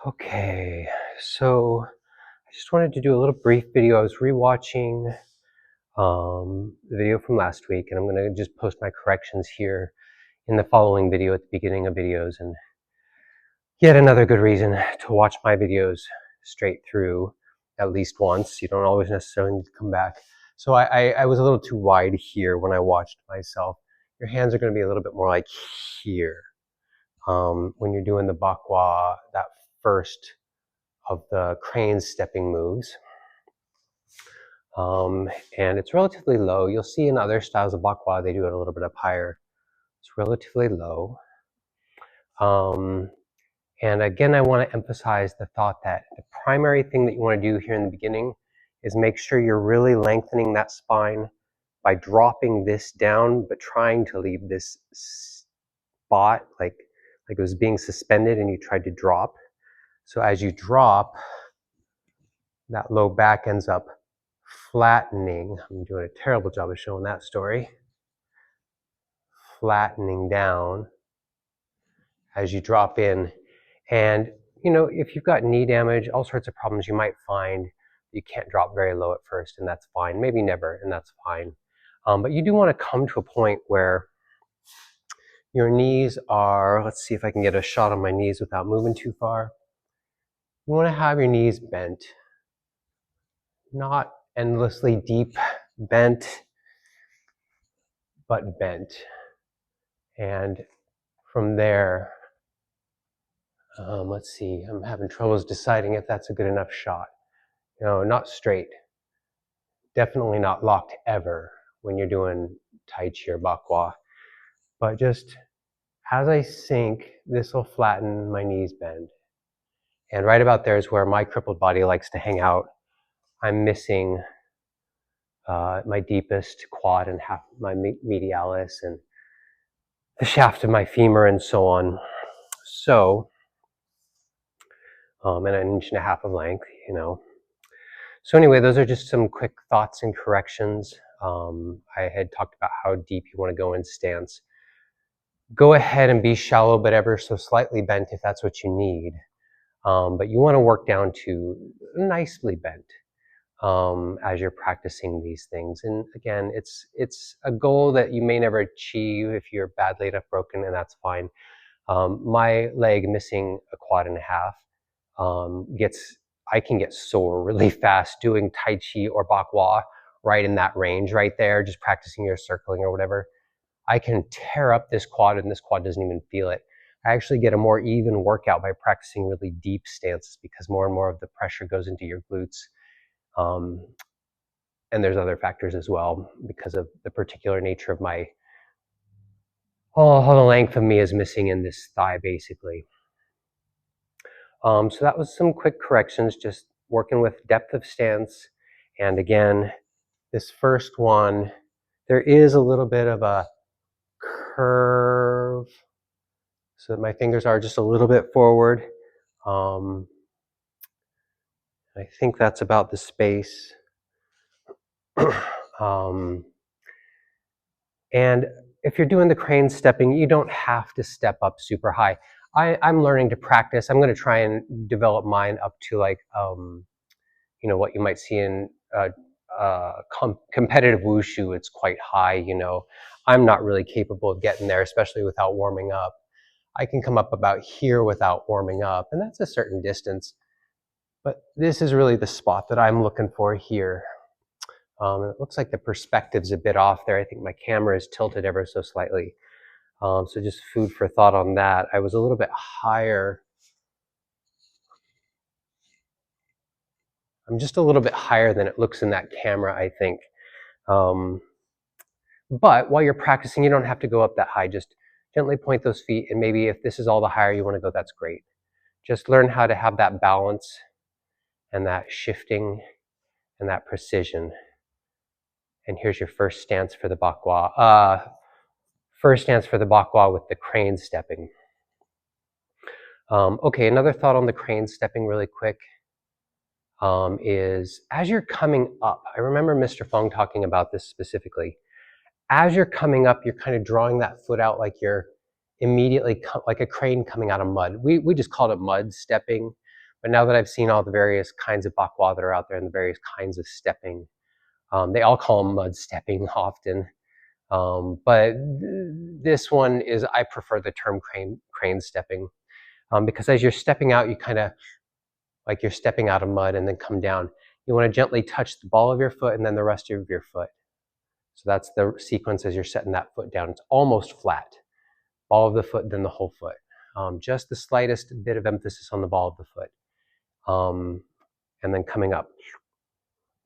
Okay, so I just wanted to do a little brief video. I was rewatching the video from last week, and I'm going to just post my corrections here in the following video at the beginning of videos. And yet another good reason to watch my videos straight through at least once. You don't always necessarily need to come back. So I was a little too wide here when I watched myself. Your hands are going to be a little bit more like here when you're doing the bakwa, that first of the crane stepping moves. And it's relatively low. You'll see in other styles of bakwa, they do it a little bit up higher. It's relatively low. And again, I want to emphasize the thought that the primary thing that you want to do here in the beginning is make sure you're really lengthening that spine by dropping this down, but trying to leave this spot like it was being suspended and you tried to drop. So as you drop, that low back ends up flattening. I'm doing a terrible job of showing that story. Flattening down as you drop in. And, you know, if you've got knee damage, all sorts of problems, you might find you can't drop very low at first, and that's fine. Maybe never, and that's fine. But you do want to come to a point where your knees are, let's see if I can get a shot on my knees without moving too far. You want to have your knees bent, not endlessly deep bent, but bent. And from there, let's see, I'm having troubles deciding if that's a good enough shot. You know, not straight. Definitely not locked ever when you're doing Tai Chi or Bakwa. But just as I sink, this will flatten my knees bend. And right about there is where my crippled body likes to hang out. I'm missing my deepest quad and half my medialis and the shaft of my femur and so on. So, and an inch and a half of length, you know. So anyway, those are just some quick thoughts and corrections. I had talked about how deep you want to go in stance. Go ahead and be shallow, but ever so slightly bent if that's what you need. But you want to work down to nicely bent as you're practicing these things. And again, it's a goal that you may never achieve if you're badly enough broken, and that's fine. My leg missing a quad and a half I can get sore really fast doing Tai Chi or Bakwa right in that range right there, just practicing your circling or whatever. I can tear up this quad and this quad doesn't even feel it. I actually get a more even workout by practicing really deep stances because more and more of the pressure goes into your glutes. And there's other factors as well because of the particular nature of my, how the length of me is missing in this thigh basically. So that was some quick corrections, just working with depth of stance. And again, this first one, there is a little bit of a curve, so that my fingers are just a little bit forward. I think that's about the space. And if you're doing the crane stepping, you don't have to step up super high. I'm learning to practice. I'm going to try and develop mine up to like, you know, what you might see in competitive wushu. It's quite high, you know. I'm not really capable of getting there, especially without warming up. I can come up about here without warming up, and that's a certain distance. But this is really the spot that I'm looking for here. It looks like the perspective's a bit off there. I think my camera is tilted ever so slightly. So just food for thought on that. I was a little bit higher. I'm just a little bit higher than it looks in that camera, I think. But while you're practicing, you don't have to go up that high. Just gently point those feet, and maybe if this is all the higher you want to go, that's great. Just learn how to have that balance and that shifting and that precision. And here's your first stance for the bakwa. First stance for the bakwa with the crane stepping. Okay, another thought on the crane stepping really quick is as you're coming up, I remember Mr. Fong talking about this specifically. As you're coming up, you're kind of drawing that foot out like you're immediately like a crane coming out of mud. We just called it mud stepping. But now that I've seen all the various kinds of bakwa that are out there and the various kinds of stepping, they all call them mud stepping often. But this one is, I prefer the term crane stepping, because as you're stepping out, you kind of, like you're stepping out of mud and then come down. You want to gently touch the ball of your foot and then the rest of your foot. So that's the sequence as you're setting that foot down. It's almost flat. Ball of the foot, then the whole foot. Just the slightest bit of emphasis on the ball of the foot. And then coming up.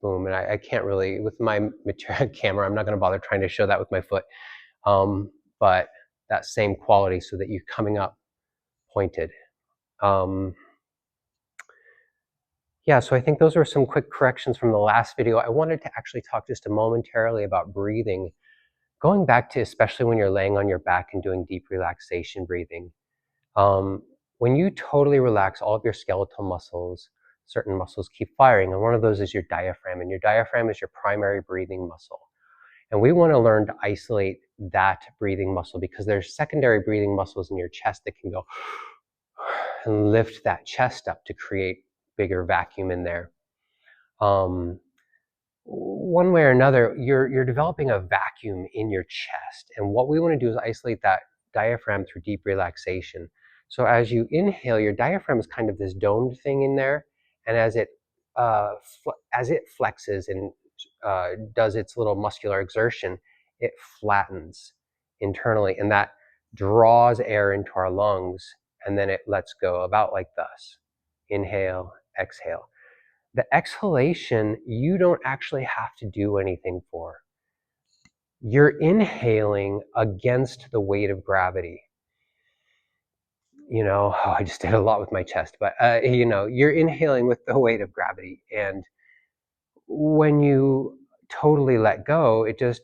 Boom. And I can't really, with my camera, I'm not going to bother trying to show that with my foot. But that same quality so that you're coming up pointed. Yeah, so I think those are some quick corrections from the last video. I wanted to actually talk just momentarily about breathing. Going back to, especially when you're laying on your back and doing deep relaxation breathing. When you totally relax all of your skeletal muscles, certain muscles keep firing, and one of those is your diaphragm, and your diaphragm is your primary breathing muscle. And we want to learn to isolate that breathing muscle because there's secondary breathing muscles in your chest that can go and lift that chest up to create bigger vacuum in there. One way or another, you're developing a vacuum in your chest, and what we want to do is isolate that diaphragm through deep relaxation. So as you inhale, your diaphragm is kind of this domed thing in there, and as it flexes and does its little muscular exertion, it flattens internally, and that draws air into our lungs, and then it lets go about like this. Inhale, exhale. The exhalation, you don't actually have to do anything for. You're inhaling against the weight of gravity. You know, I just did a lot with my chest, but you know, you're inhaling with the weight of gravity. And when you totally let go, it just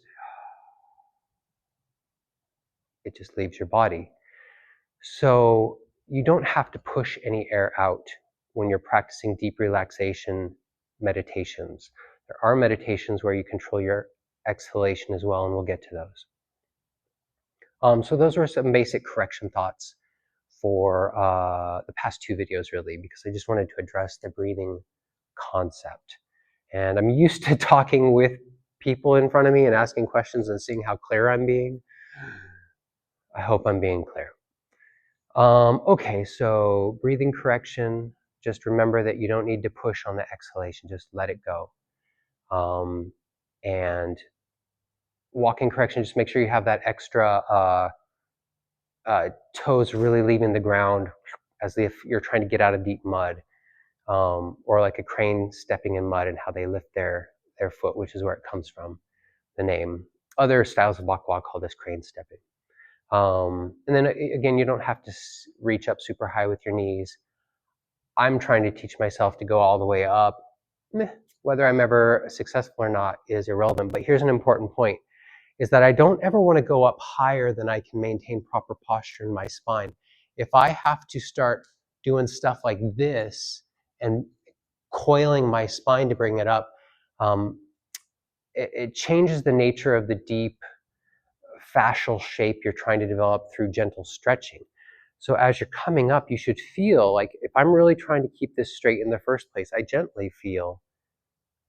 leaves your body. So you don't have to push any air out when you're practicing deep relaxation meditations. There are meditations where you control your exhalation as well, and we'll get to those. So those were some basic correction thoughts for the past two videos, really, because I just wanted to address the breathing concept. And I'm used to talking with people in front of me and asking questions and seeing how clear I'm being. I hope I'm being clear. Okay, so breathing correction, just remember that you don't need to push on the exhalation, just let it go. And walking correction, just make sure you have that extra toes really leaving the ground as if you're trying to get out of deep mud, or like a crane stepping in mud and how they lift their foot, which is where it comes from, the name. Other styles of bakwa call this crane stepping. And then again, you don't have to reach up super high with your knees. I'm trying to teach myself to go all the way up. Whether I'm ever successful or not is irrelevant, but here's an important point, is that I don't ever want to go up higher than I can maintain proper posture in my spine. If I have to start doing stuff like this and coiling my spine to bring it up, it changes the nature of the deep fascial shape you're trying to develop through gentle stretching. So as you're coming up, you should feel like, if I'm really trying to keep this straight in the first place, I gently feel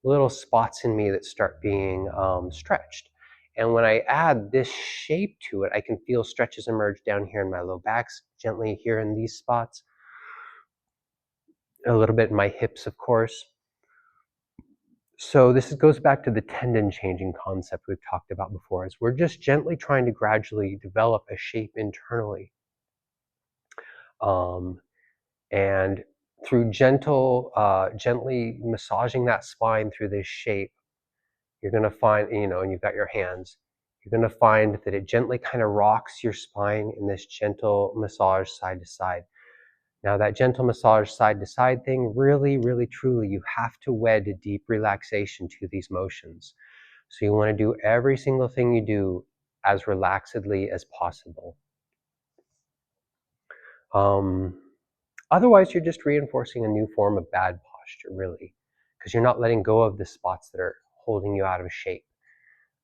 little spots in me that start being stretched. And when I add this shape to it, I can feel stretches emerge down here in my low backs, gently here in these spots, a little bit in my hips, of course. So this goes back to the tendon changing concept we've talked about before, is we're just gently trying to gradually develop a shape internally. And through gently massaging that spine through this shape, you're going to find, you know, and you've got your hands, you're going to find that it gently kind of rocks your spine in this gentle massage side to side. Now that gentle massage side to side thing, really, really, truly, you have to wed deep relaxation to these motions. So you want to do every single thing you do as relaxedly as possible. Otherwise, you're just reinforcing a new form of bad posture, really, because you're not letting go of the spots that are holding you out of shape.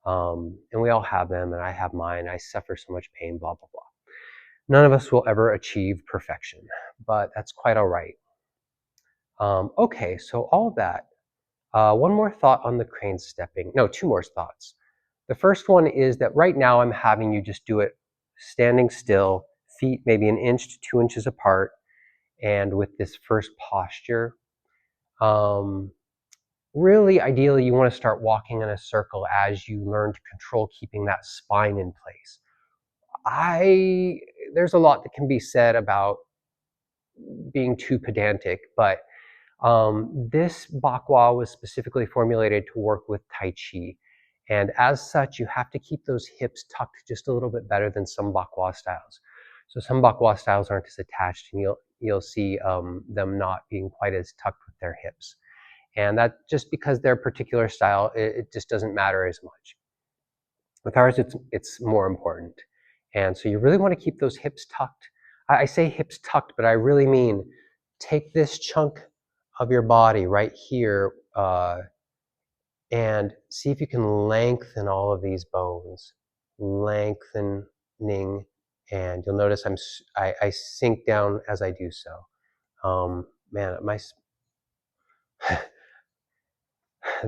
And we all have them, and I have mine. I suffer so much pain, blah, blah, blah. None of us will ever achieve perfection, but that's quite all right. Okay, so all of that. One more thought on the crane stepping. No, two more thoughts. The first one is that right now I'm having you just do it standing still, feet maybe an inch to 2 inches apart, and with this first posture. Um, Really, ideally, you want to start walking in a circle as you learn to control keeping that spine in place. There's a lot that can be said about being too pedantic, but this bakwa was specifically formulated to work with Tai Chi. And as such, you have to keep those hips tucked just a little bit better than some bakwa styles. So some bakwa styles aren't as attached, and you'll see them not being quite as tucked with their hips. And that just because their particular style, it just doesn't matter as much. With ours, it's more important. And so you really want to keep those hips tucked. I say hips tucked, but I really mean take this chunk of your body right here and see if you can lengthen all of these bones. Lengthening, and you'll notice I sink down as I do so. Man,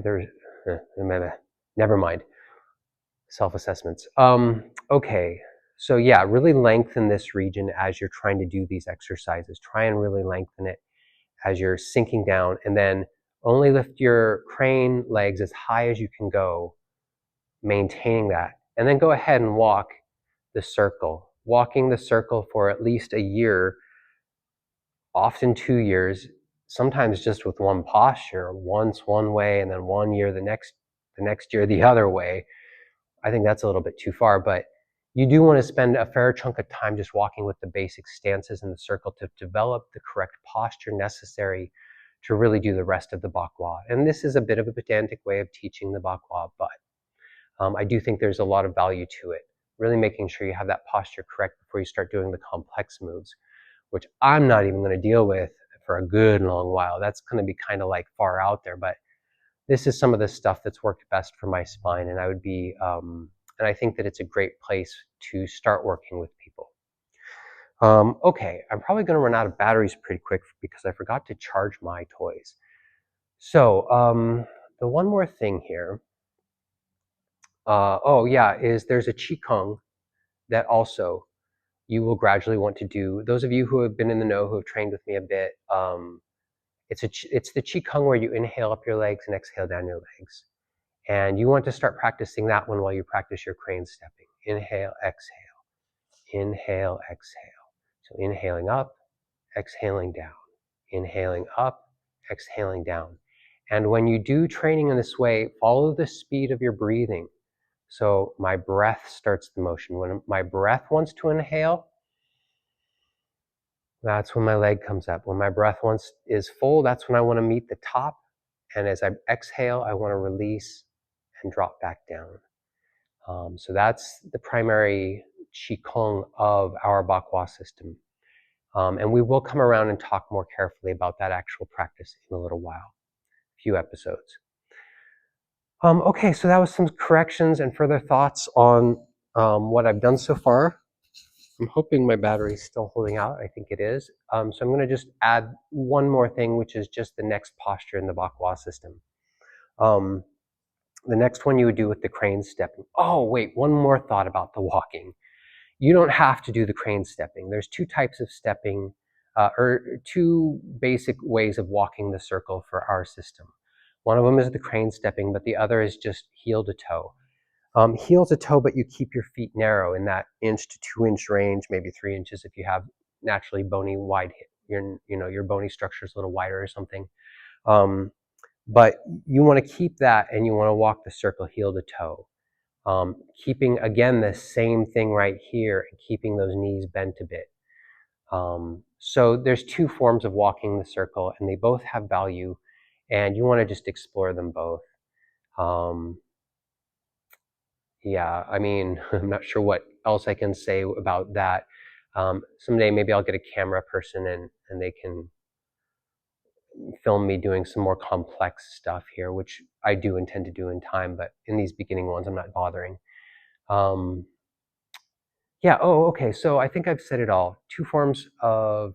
there's never mind. Self-assessments. Okay, so yeah, really lengthen this region as you're trying to do these exercises. Try and really lengthen it as you're sinking down, and then only lift your crane legs as high as you can go, maintaining that. And then go ahead and walk the circle. Walking the circle for at least a year, often 2 years, sometimes just with one posture, once one way and then one year the next year the other way. I think that's a little bit too far, but you do want to spend a fair chunk of time just walking with the basic stances in the circle to develop the correct posture necessary to really do the rest of the bakwa. And this is a bit of a pedantic way of teaching the bakwa, but I do think there's a lot of value to it. Really making sure you have that posture correct before you start doing the complex moves, which I'm not even going to deal with for a good long while. That's going to be kind of like far out there, but this is some of the stuff that's worked best for my spine, and I think that it's a great place to start working with people. Okay, I'm probably going to run out of batteries pretty quick because I forgot to charge my toys. So the one more thing here, oh yeah, is there's a qigong that also you will gradually want to do. Those of you who have been in the know, who have trained with me a bit, it's the qigong where you inhale up your legs and exhale down your legs. And you want to start practicing that one while you practice your crane stepping. Inhale, exhale, inhale, exhale. So inhaling up, exhaling down, inhaling up, exhaling down. And when you do training in this way, follow the speed of your breathing. So my breath starts the motion. When my breath wants to inhale, that's when my leg comes up. When my breath is full, that's when I want to meet the top. And as I exhale, I want to release and drop back down. So that's the primary qigong of our bakwa system. And we will come around and talk more carefully about that actual practice in a little while, a few episodes. Okay, so that was some corrections and further thoughts on what I've done so far. I'm hoping my battery is still holding out. I think it is. So I'm going to just add one more thing, which is just the next posture in the bakwa system. The next one you would do with the crane stepping. Oh, wait, one more thought about the walking. You don't have to do the crane stepping. There's two types of stepping, or two basic ways of walking the circle for our system. One of them is the crane stepping, but the other is just heel to toe. Heel to toe, but you keep your feet narrow in that inch to 2 inch range, maybe 3 inches if you have naturally bony wide hip. Your bony structure is a little wider or something. But you want to keep that, and you want to walk the circle heel to toe. Keeping, again, the same thing right here, and keeping those knees bent a bit. So there's two forms of walking the circle, and they both have value, and you want to just explore them both. Yeah, I mean, I'm not sure what else I can say about that. Someday maybe I'll get a camera person and they can film me doing some more complex stuff here, which I do intend to do in time, but in these beginning ones, I'm not bothering. Yeah, oh, okay, so I think I've said it all. Two forms of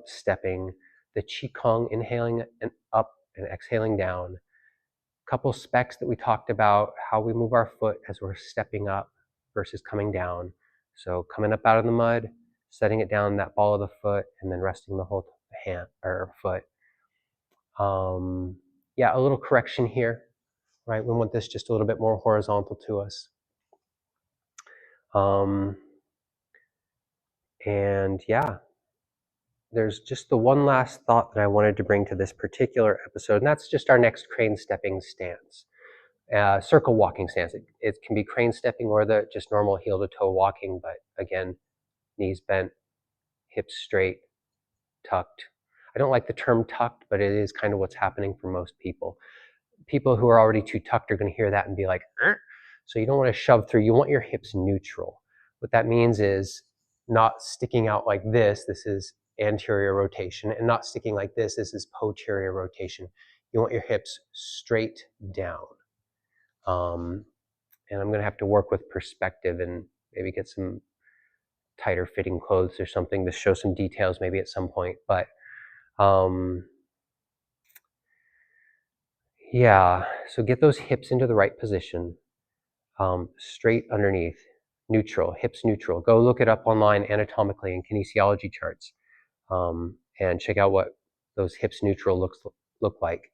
stepping, the Qigong, inhaling and up and exhaling down. Couple specs that we talked about, how we move our foot as we're stepping up versus coming down. So coming up out of the mud, setting it down that ball of the foot, and then resting the whole hand or foot. Yeah, a little correction here, right? We want this just a little bit more horizontal to us. And yeah, there's just the one last thought that I wanted to bring to this particular episode, and that's just our next crane stepping stance. Circle walking stance. It can be crane stepping or the just normal heel to toe walking, but again, knees bent, hips straight, tucked. I don't like the term tucked, but it is kind of what's happening for most people. People who are already too tucked are going to hear that and be like, so you don't want to shove through. You want your hips neutral. What that means is not sticking out like this. This is anterior rotation, and not sticking like this. This is posterior rotation. You want your hips straight down. And I'm going to have to work with perspective and maybe get some tighter fitting clothes or something to show some details maybe at some point. But yeah, so get those hips into the right position, straight underneath, neutral, hips neutral. Go look it up online anatomically in kinesiology charts, and check out what those hips neutral look like,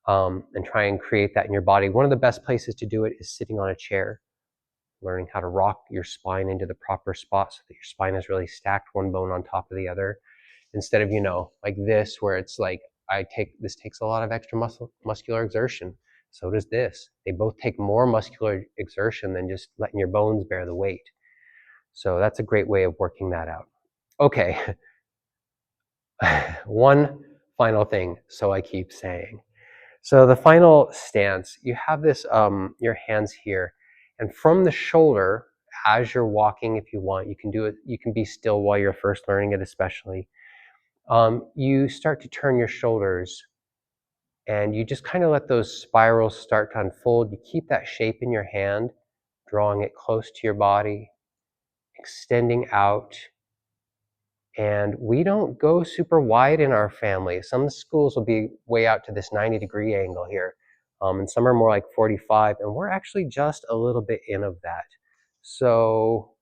and try and create that in your body. One of the best places to do it is sitting on a chair, learning how to rock your spine into the proper spot so that your spine is really stacked, one bone on top of the other, instead of, like this, where it's like, this takes a lot of extra muscular exertion. So does this. They both take more muscular exertion than just letting your bones bear the weight. So that's a great way of working that out. Okay. One final thing, so I keep saying. So the final stance, you have this, your hands here, and from the shoulder, as you're walking, if you want, you can do it, you can be still while you're first learning it especially. You start to turn your shoulders, and you just kind of let those spirals start to unfold. You keep that shape in your hand, drawing it close to your body, extending out. And we don't go super wide in our family. Some schools will be way out to this 90-degree angle here, and some are more like 45, and we're actually just a little bit in of that. So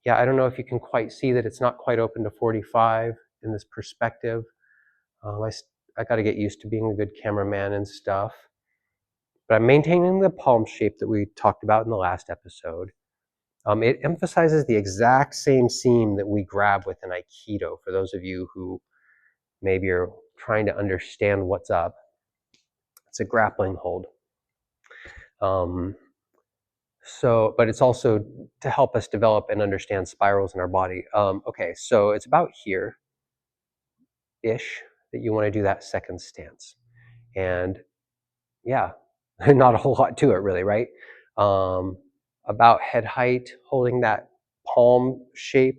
yeah, I don't know if you can quite see that it's not quite open to 45 in this perspective. I got to get used to being a good cameraman and stuff. But I'm maintaining the palm shape that we talked about in the last episode. It emphasizes the exact same seam that we grab with an Aikido, for those of you who maybe are trying to understand what's up. It's a grappling hold. But it's also to help us develop and understand spirals in our body. Okay, so it's about here-ish that you want to do that second stance. And yeah, not a whole lot to it really, right? About head height, holding that palm shape.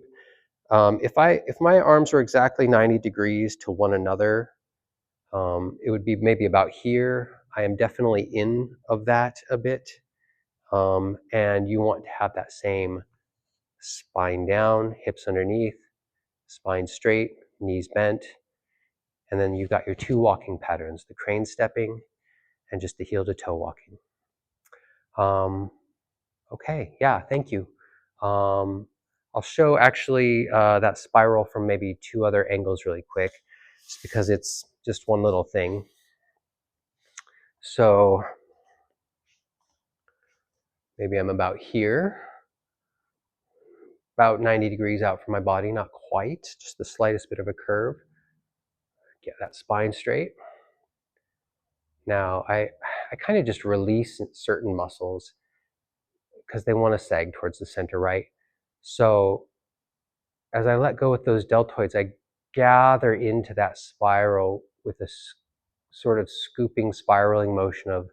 If my arms were exactly 90 degrees to one another, it would be maybe about here. I am definitely in of that a bit. And you want to have that same spine down, hips underneath, spine straight, knees bent. And then you've got your two walking patterns, the crane stepping and just the heel to toe walking. Okay, yeah, thank you. I'll show actually that spiral from maybe two other angles really quick, just because it's just one little thing. So maybe I'm about here, about 90 degrees out from my body, not quite, just the slightest bit of a curve. Get that spine straight. Now I kind of just release certain muscles because they want to sag towards the center, right? So as I let go with those deltoids, I gather into that spiral with a sort of scooping, spiraling motion of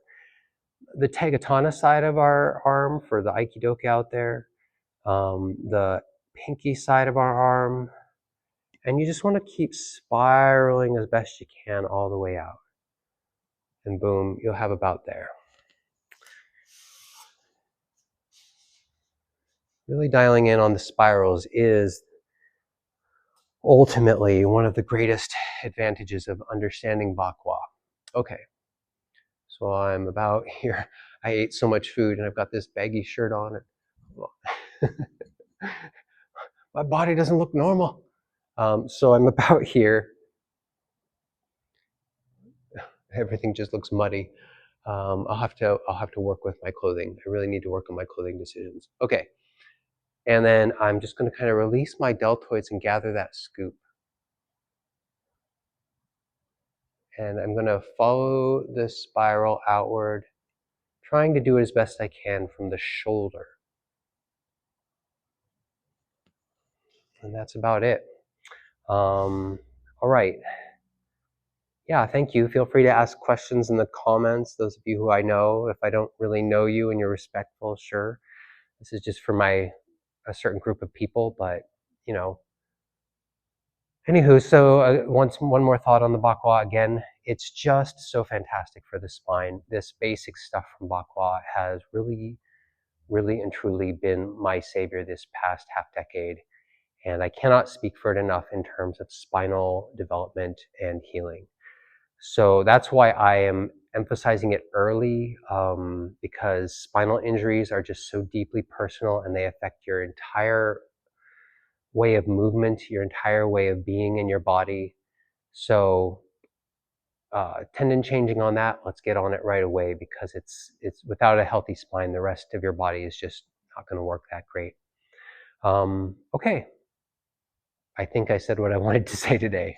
the Tegatana side of our arm for the Aikidoki out there, the pinky side of our arm, and you just want to keep spiraling as best you can all the way out. And boom, you'll have about there. Really dialing in on the spirals is ultimately one of the greatest advantages of understanding Bakwa. Okay, so I'm about here. I ate so much food and I've got this baggy shirt on. And my body doesn't look normal. So I'm about here. Everything just looks muddy. I'll have to work with my clothing. I really need to work on my clothing decisions. Okay, and then I'm just going to kind of release my deltoids and gather that scoop. And I'm going to follow this spiral outward, trying to do it as best I can from the shoulder. And that's about it. All right. Yeah, thank you. Feel free to ask questions in the comments, those of you who I know. If I don't really know you and you're respectful, sure. This is just for a certain group of people, but you know. Anywho, so one more thought on the Bakwa again. It's just so fantastic for the spine. This basic stuff from Bakwa has really, really and truly been my savior this past half decade. And I cannot speak for it enough in terms of spinal development and healing. So that's why I am emphasizing it early, because spinal injuries are just so deeply personal and they affect your entire way of movement, your entire way of being in your body. So tendon changing on that, let's get on it right away, because it's without a healthy spine, the rest of your body is just not going to work that great. Okay, I think I said what I wanted to say today.